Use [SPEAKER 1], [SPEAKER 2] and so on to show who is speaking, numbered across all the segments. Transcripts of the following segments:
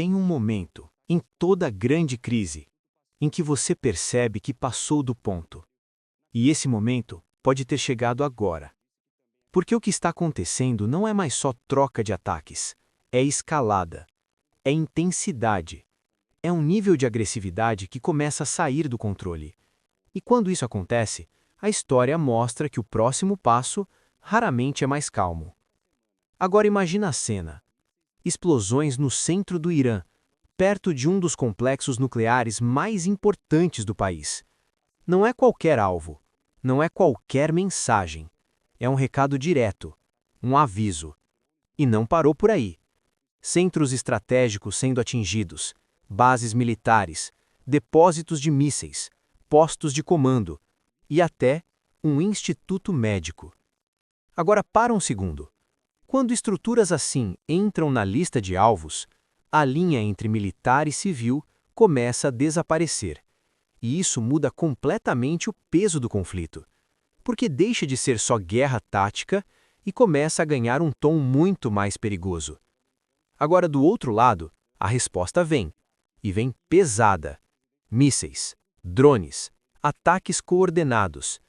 [SPEAKER 1] tem um momento, em toda grande crise, em que você percebe que passou do ponto. E esse momento pode ter chegado agora. Porque o que está acontecendo não é mais só troca de ataques, é escalada, é intensidade, é um nível de agressividade que começa a sair do controle. E quando isso acontece, a história mostra que o próximo passo raramente é mais calmo. Agora imagina a cena. Explosões no centro do Irã, perto de um dos complexos nucleares mais importantes do país. Não é qualquer alvo, não é qualquer mensagem. É um recado direto, um aviso. E não parou por aí. Centros estratégicos sendo atingidos, bases militares, depósitos de mísseis, postos de comando e até um instituto médico. Agora para um segundo. Quando estruturas assim entram na lista de alvos, a linha entre militar e civil começa a desaparecer. E isso muda completamente o peso do conflito, porque deixa de ser só guerra tática e começa a ganhar um tom muito mais perigoso. Agora, do outro lado, a resposta vem, e vem pesada. Mísseis, drones, ataques coordenados,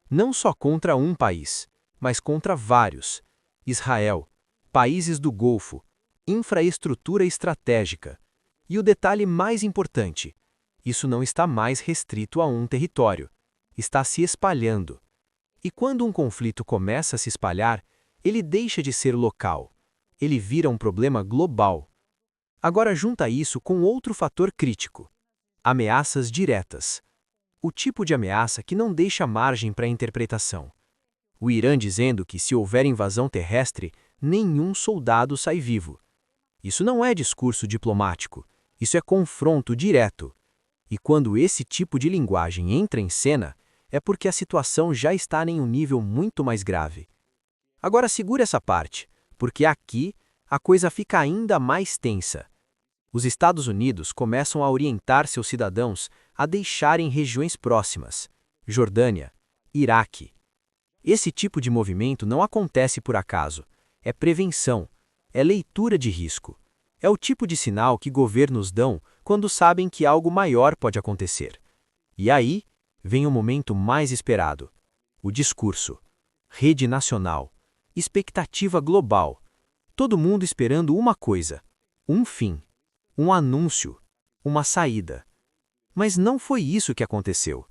[SPEAKER 1] não só contra um país, mas contra vários. Israel, países do Golfo, infraestrutura estratégica. E o detalhe mais importante, isso não está mais restrito a um território, está se espalhando. E quando um conflito começa a se espalhar, ele deixa de ser local, ele vira um problema global. Agora junta isso com outro fator crítico: ameaças diretas. O tipo de ameaça que não deixa margem para interpretação. O Irã dizendo que se houver invasão terrestre, nenhum soldado sai vivo. Isso não é discurso diplomático, isso é confronto direto. E quando esse tipo de linguagem entra em cena, é porque a situação já está em um nível muito mais grave. Agora segura essa parte, porque aqui a coisa fica ainda mais tensa. Os Estados Unidos começam a orientar seus cidadãos a deixarem regiões próximas, Jordânia, Iraque. Esse tipo de movimento não acontece por acaso, é prevenção, é leitura de risco. É o tipo de sinal que governos dão quando sabem que algo maior pode acontecer. E aí vem o momento mais esperado: o discurso. Rede nacional, expectativa global. Todo mundo esperando uma coisa: um fim, um anúncio, uma saída. Mas não foi isso que aconteceu.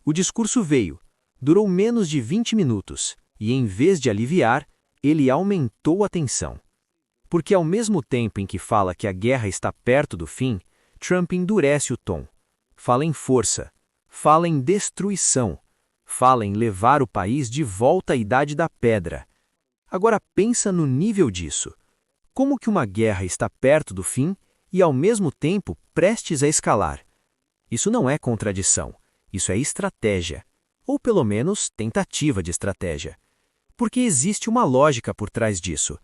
[SPEAKER 1] O discurso veio, durou menos de 20 minutos, e em vez de aliviar, ele aumentou a tensão. Porque ao mesmo tempo em que fala que a guerra está perto do fim, Trump endurece o tom. Fala em força, fala em destruição, fala em levar o país de volta à Idade da Pedra. Agora pensa no nível disso. Como que uma guerra está perto do fim e ao mesmo tempo prestes a escalar? Isso não é contradição, isso é estratégia. Ou pelo menos tentativa de estratégia. Porque existe uma lógica por trás disso.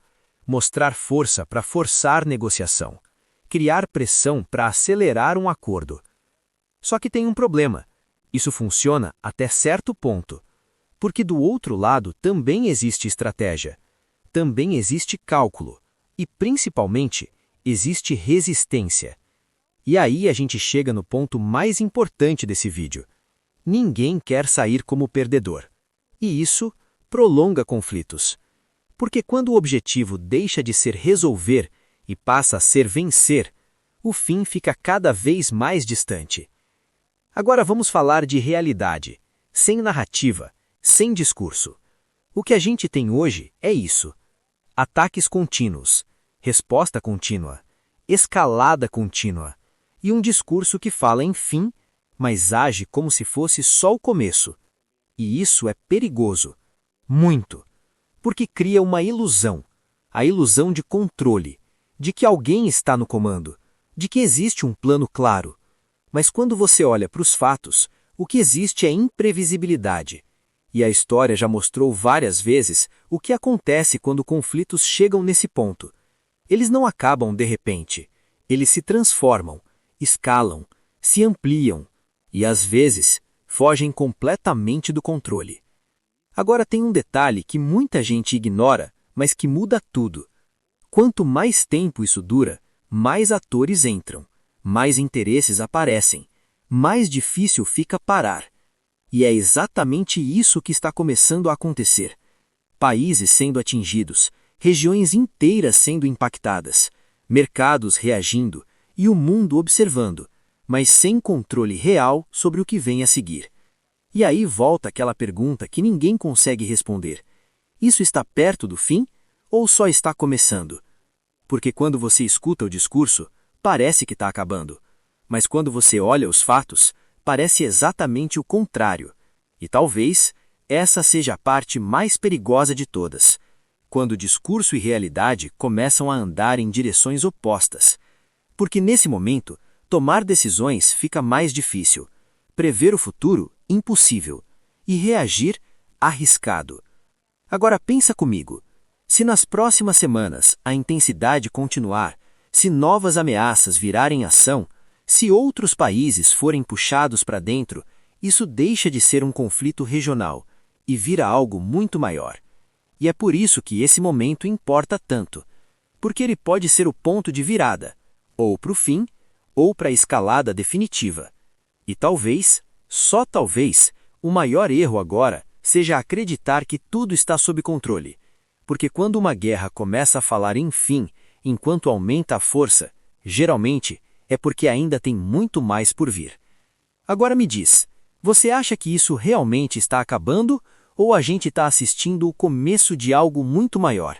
[SPEAKER 1] Mostrar força para forçar negociação. Criar pressão para acelerar um acordo. Só que tem um problema. Isso funciona até certo ponto. Porque do outro lado também existe estratégia. Também existe cálculo. E, principalmente, existe resistência. E aí a gente chega no ponto mais importante desse vídeo. Ninguém quer sair como perdedor. E isso prolonga conflitos. Porque quando o objetivo deixa de ser resolver e passa a ser vencer, o fim fica cada vez mais distante. Agora vamos falar de realidade, sem narrativa, sem discurso. O que a gente tem hoje é isso: ataques contínuos, resposta contínua, escalada contínua, e um discurso que fala em fim, mas age como se fosse só o começo. E isso é perigoso. Muito. Porque cria uma ilusão. A ilusão de controle. De que alguém está no comando. De que existe um plano claro. Mas quando você olha para os fatos, o que existe é imprevisibilidade. E a história já mostrou várias vezes o que acontece quando conflitos chegam nesse ponto. Eles não acabam de repente. Eles se transformam, escalam, se ampliam. E, às vezes, fogem completamente do controle. Agora tem um detalhe que muita gente ignora, mas que muda tudo. Quanto mais tempo isso dura,
[SPEAKER 2] mais atores entram, mais interesses aparecem, mais difícil fica parar. E é exatamente isso que está começando a acontecer. Países sendo atingidos, regiões inteiras sendo impactadas, mercados reagindo e o mundo observando, mas sem controle real sobre o que vem a seguir. E aí volta aquela pergunta que ninguém consegue responder. Isso está perto do fim ou só está começando? Porque quando você escuta o discurso, parece que está acabando. Mas quando você olha os fatos, parece exatamente o contrário. E talvez essa seja a parte mais perigosa de todas. Quando discurso e realidade começam a andar em direções opostas. Porque nesse momento, tomar decisões fica mais difícil. Prever o futuro, impossível. E reagir, arriscado. Agora pensa comigo. Se nas próximas semanas a intensidade continuar, se novas ameaças virarem ação, se outros países forem puxados para dentro, isso deixa de ser um conflito regional e vira algo muito maior. E é por isso que esse momento importa tanto. Porque ele pode ser o ponto de virada, ou para o fim, ou para a escalada definitiva. E talvez, só talvez, o maior erro agora seja acreditar que tudo está sob controle. Porque quando uma guerra começa a falar em fim, enquanto aumenta a força, geralmente é porque ainda tem muito mais por vir. Agora me diz, você acha que isso realmente está acabando ou a gente está assistindo o começo de algo muito maior?